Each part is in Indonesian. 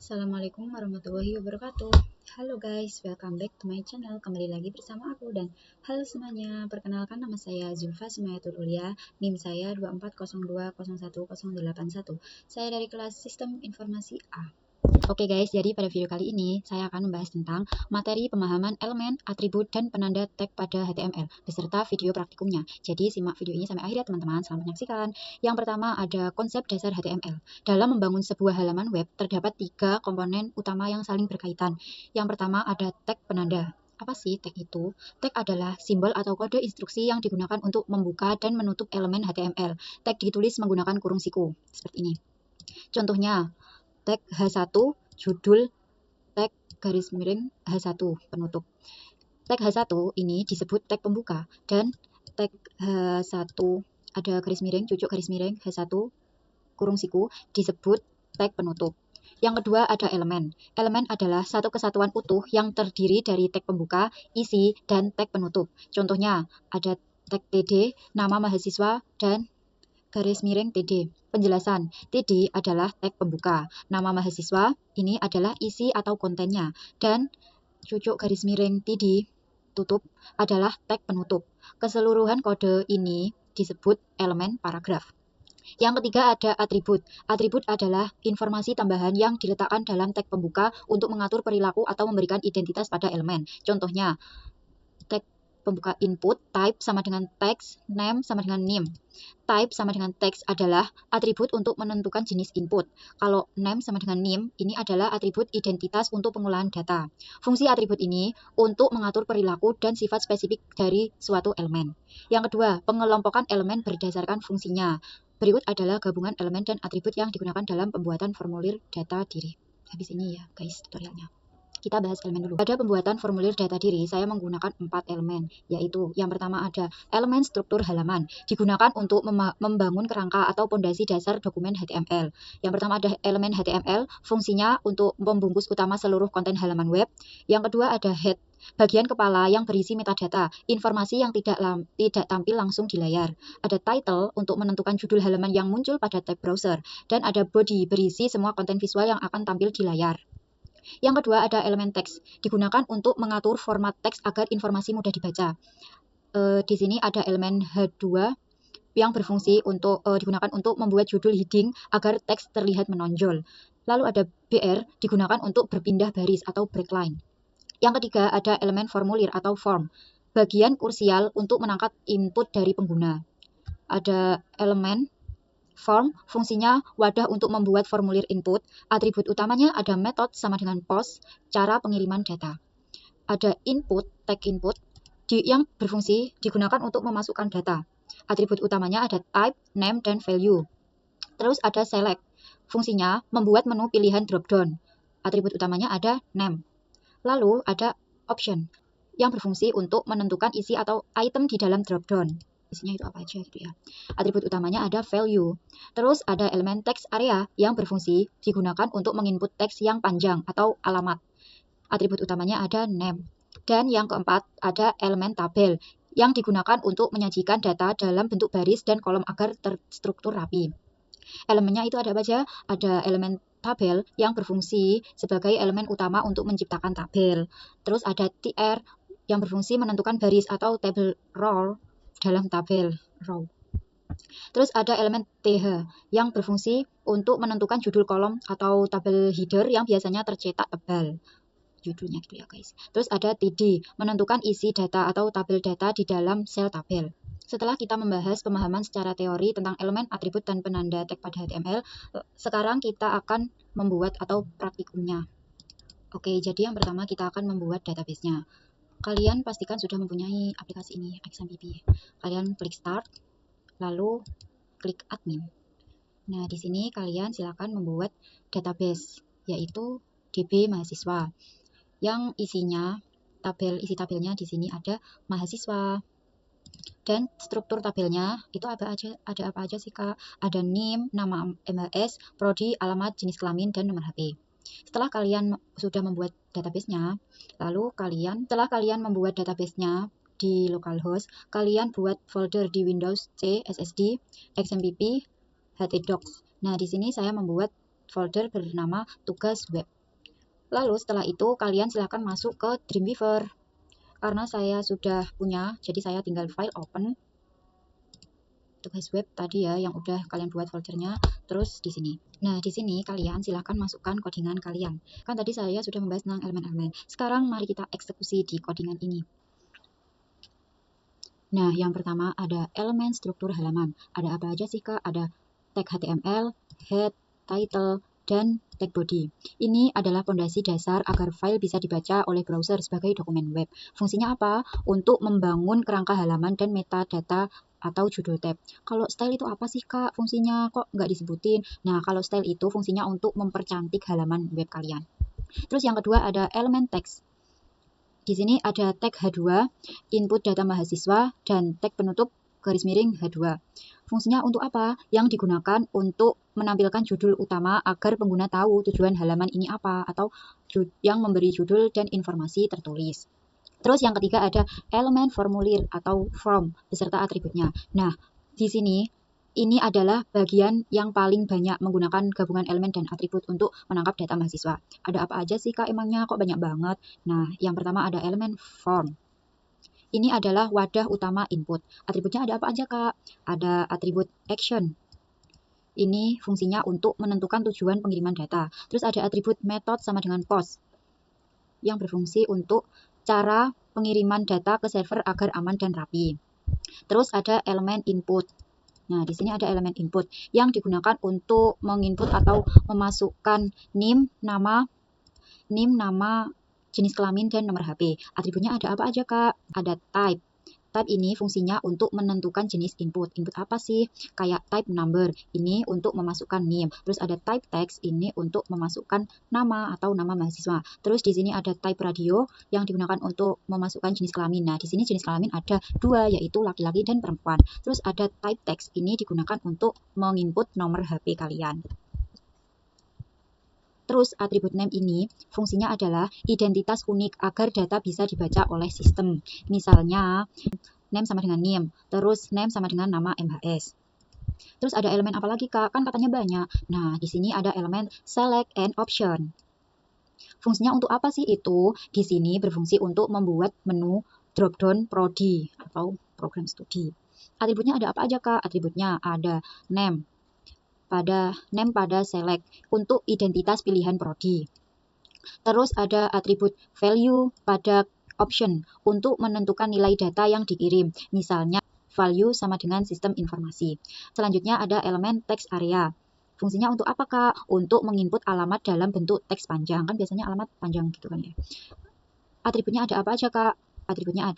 Assalamualaikum warahmatullahi wabarakatuh. Halo guys, welcome back to my channel. Kembali lagi bersama aku dan halo semuanya. Perkenalkan, nama saya Zulfa Sumayatul Ulia. NIM saya 2402011081. Saya dari kelas Sistem Informasi A. Oke guys, jadi pada video kali ini saya akan membahas tentang materi pemahaman elemen, atribut, dan penanda tag pada HTML beserta video praktikumnya. Jadi simak video ini sampai akhir ya teman-teman, selamat menyaksikan. Yang pertama ada konsep dasar HTML. Dalam membangun sebuah halaman web terdapat 3 komponen utama yang saling berkaitan. Yang pertama ada tag penanda. Apa sih tag itu? Tag adalah simbol atau kode instruksi yang digunakan untuk membuka dan menutup elemen HTML. Tag ditulis menggunakan kurung siku, seperti ini. Contohnya, tag H1 judul, tag garis miring H1 penutup. Tag H1 ini disebut tag pembuka dan tag H1 ada garis miring, cucuk garis miring H1 kurung siku disebut tag penutup. Yang kedua ada elemen. Elemen adalah satu kesatuan utuh yang terdiri dari tag pembuka, isi, dan tag penutup. Contohnya ada tag TD, nama mahasiswa, dan garis miring TD. Penjelasan, TD adalah tag pembuka. Nama mahasiswa ini adalah isi atau kontennya. Dan cucuk garis miring TD tutup adalah tag penutup. Keseluruhan kode ini disebut elemen paragraf. Yang ketiga ada atribut. Atribut adalah informasi tambahan yang diletakkan dalam tag pembuka untuk mengatur perilaku atau memberikan identitas pada elemen. Contohnya, tag pembuka input, type sama dengan text, name sama dengan nim. Type sama dengan text adalah atribut untuk menentukan jenis input. Kalau name sama dengan nim, ini adalah atribut identitas untuk pengolahan data. Fungsi atribut ini untuk mengatur perilaku dan sifat spesifik dari suatu elemen. Yang kedua, pengelompokan elemen berdasarkan fungsinya. Berikut adalah gabungan elemen dan atribut yang digunakan dalam pembuatan formulir data diri. Habis ini ya guys tutorialnya. Kita bahas elemen dulu. Pada pembuatan formulir data diri, saya menggunakan 4 elemen, yaitu yang pertama ada elemen struktur halaman, digunakan untuk membangun kerangka atau pondasi dasar dokumen HTML. Yang pertama ada elemen HTML, fungsinya untuk membungkus utama seluruh konten halaman web. Yang kedua ada head, bagian kepala yang berisi metadata, informasi yang tidak tampil langsung di layar. Ada title untuk menentukan judul halaman yang muncul pada tab browser. Dan ada body, berisi semua konten visual yang akan tampil di layar. Yang kedua ada elemen teks, digunakan untuk mengatur format teks agar informasi mudah dibaca. Di sini ada elemen H2 yang berfungsi untuk digunakan untuk membuat judul heading agar teks terlihat menonjol. Lalu ada BR, digunakan untuk berpindah baris atau breakline. Yang ketiga ada elemen formulir atau form, bagian krusial untuk menangkap input dari pengguna. Ada elemen form, fungsinya wadah untuk membuat formulir input. Atribut utamanya ada method sama dengan post, cara pengiriman data. Ada input, tag input, yang berfungsi digunakan untuk memasukkan data. Atribut utamanya ada type, name, dan value. Terus ada select, fungsinya membuat menu pilihan drop-down. Atribut utamanya ada name. Lalu ada option, yang berfungsi untuk menentukan isi atau item di dalam drop-down. Isinya itu apa aja gitu ya. Atribut utamanya ada value. Terus ada elemen text area yang berfungsi digunakan untuk menginput teks yang panjang atau alamat. Atribut utamanya ada name. Dan yang keempat ada elemen tabel yang digunakan untuk menyajikan data dalam bentuk baris dan kolom agar terstruktur rapi. Elemennya itu ada apa aja? Ada elemen tabel yang berfungsi sebagai elemen utama untuk menciptakan tabel. Terus ada tr yang berfungsi menentukan baris atau table row dalam tabel row. Terus ada elemen th yang berfungsi untuk menentukan judul kolom atau tabel header yang biasanya tercetak tebal judulnya gitu ya guys. Terus ada td, menentukan isi data atau tabel data di dalam sel tabel. Setelah kita membahas pemahaman secara teori tentang elemen, atribut, dan penanda tag pada HTML, sekarang kita akan membuat atau praktikumnya. Oke, jadi yang pertama kita akan membuat database-nya. Kalian pastikan sudah mempunyai aplikasi ini, XMPP. Kalian klik start, lalu klik admin. Nah, di sini kalian silakan membuat database, yaitu DB mahasiswa. Yang isinya isi tabelnya di sini ada mahasiswa. Dan struktur tabelnya itu ada apa aja sih Kak? Ada NIM, nama MHS, prodi, alamat, jenis kelamin, dan nomor HP. Setelah kalian sudah membuat database-nya, setelah kalian membuat database-nya di localhost, kalian buat folder di Windows C, SSD, XMPP, htdocs. Nah, di sini saya membuat folder bernama tugas web. Lalu setelah itu kalian silahkan masuk ke Dreamweaver. Karena saya sudah punya, jadi saya tinggal file open tugas web tadi ya yang udah kalian buat foldernya, terus di sini. Nah, di sini kalian silahkan masukkan codingan kalian. Kan tadi saya sudah membahas tentang elemen-elemen. Sekarang mari kita eksekusi di codingan ini. Nah, yang pertama ada elemen struktur halaman. Ada apa aja sih, Kak? Ada tag HTML, head, title, dan tag body. Ini adalah fondasi dasar agar file bisa dibaca oleh browser sebagai dokumen web. Fungsinya apa? Untuk membangun kerangka halaman dan metadata atau judul tab. Kalau style itu apa sih, Kak? Fungsinya kok nggak disebutin? Nah, kalau style itu fungsinya untuk mempercantik halaman web kalian. Terus yang kedua ada elemen teks. Di sini ada tag H2, input data mahasiswa, dan tag penutup garis miring H2. Fungsinya untuk apa? Yang digunakan untuk menampilkan judul utama agar pengguna tahu tujuan halaman ini apa, atau yang memberi judul dan informasi tertulis. Terus yang ketiga ada elemen formulir atau form beserta atributnya. Nah, di sini ini adalah bagian yang paling banyak menggunakan gabungan elemen dan atribut untuk menangkap data mahasiswa. Ada apa aja sih, Kak, emangnya? Kok banyak banget? Nah, yang pertama ada elemen form. Ini adalah wadah utama input. Atributnya ada apa aja, Kak? Ada atribut action. Ini fungsinya untuk menentukan tujuan pengiriman data. Terus ada atribut method sama dengan post yang berfungsi untuk cara pengiriman data ke server agar aman dan rapi. Terus ada elemen input. Nah, di sini ada elemen input yang digunakan untuk menginput atau memasukkan NIM, nama, jenis kelamin, dan nomor HP. Atributnya ada apa aja, Kak? Ada type. Type ini fungsinya untuk menentukan jenis input. Input apa sih? Kayak type number, ini untuk memasukkan NIM. Terus ada type text, ini untuk memasukkan nama atau nama mahasiswa. Terus di sini ada type radio yang digunakan untuk memasukkan jenis kelamin. Nah, di sini jenis kelamin ada dua, yaitu laki-laki dan perempuan. Terus ada type text, ini digunakan untuk menginput nomor HP kalian. Terus atribut name ini fungsinya adalah identitas unik agar data bisa dibaca oleh sistem. Misalnya name sama dengan NIM, terus name sama dengan nama MHS. Terus ada elemen apa lagi, Kak? Kan katanya banyak. Nah, di sini ada elemen select and option. Fungsinya untuk apa sih itu? Di sini berfungsi untuk membuat menu drop-down prodi atau program studi. Atributnya ada apa aja, Kak? Atributnya ada name pada select untuk identitas pilihan prodi. Terus ada atribut value pada option untuk menentukan nilai data yang dikirim. Misalnya value sama dengan sistem informasi. Selanjutnya ada elemen text area. Fungsinya untuk apa, Kak? Untuk menginput alamat dalam bentuk teks panjang. Kan biasanya alamat panjang gitu kan ya. Atributnya ada apa aja, Kak? Atributnya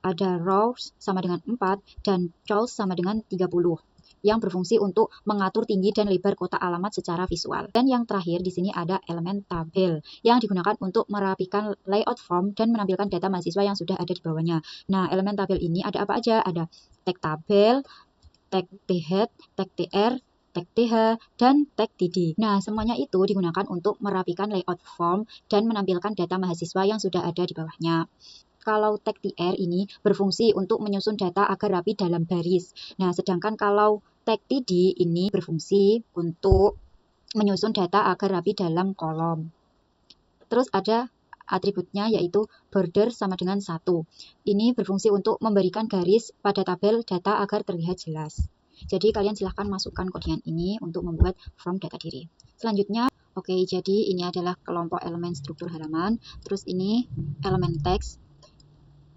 ada rows sama dengan 4 dan choice sama dengan 30 yang berfungsi untuk mengatur tinggi dan lebar kotak alamat secara visual. Dan yang terakhir di sini ada elemen tabel yang digunakan untuk merapikan layout form dan menampilkan data mahasiswa yang sudah ada di bawahnya. Nah, elemen tabel ini ada apa aja? Ada tag tabel, tag thead, tag tr, tag th, dan tag td. Nah, semuanya itu digunakan untuk merapikan layout form dan menampilkan data mahasiswa yang sudah ada di bawahnya. Kalau tag tr ini berfungsi untuk menyusun data agar rapi dalam baris. Nah, sedangkan kalau tag td ini berfungsi untuk menyusun data agar rapi dalam kolom. Terus ada atributnya yaitu border sama dengan 1. Ini berfungsi untuk memberikan garis pada tabel data agar terlihat jelas. Jadi kalian silahkan masukkan codingan ini untuk membuat form data diri. Selanjutnya, oke, jadi ini adalah kelompok elemen struktur halaman. Terus ini elemen teks.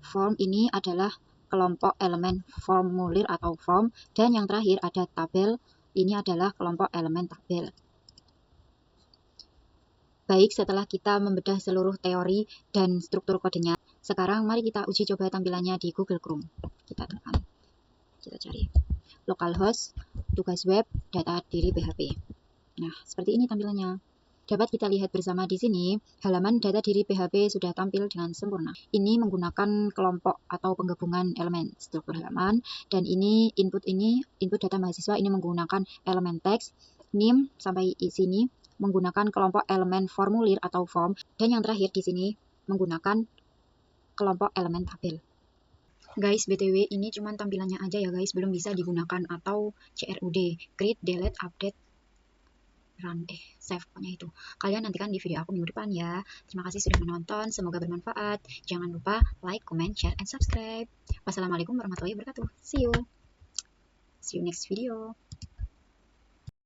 Form ini adalah kelompok elemen formulir atau form. Dan yang terakhir ada tabel. Ini adalah kelompok elemen tabel. Baik, setelah kita membedah seluruh teori dan struktur kodenya, sekarang mari kita uji coba tampilannya di Google Chrome. Kita tekan, kita cari localhost, tugas web, data diri PHP. Nah, seperti ini tampilannya. Dapat kita lihat bersama di sini, halaman data diri PHP sudah tampil dengan sempurna. Ini menggunakan kelompok atau penggabungan elemen struktur halaman, dan ini input data mahasiswa ini menggunakan elemen teks, NIM sampai di sini menggunakan kelompok elemen formulir atau form, dan yang terakhir di sini menggunakan kelompok elemen tabel. Guys, BTW ini cuma tampilannya aja ya guys, belum bisa digunakan atau CRUD, create, delete, update, save pokoknya itu. Kalian nantikan di video aku minggu depan ya. Terima kasih sudah menonton, semoga bermanfaat. Jangan lupa like, comment, share, and subscribe. Wassalamualaikum warahmatullahi wabarakatuh. See you next video.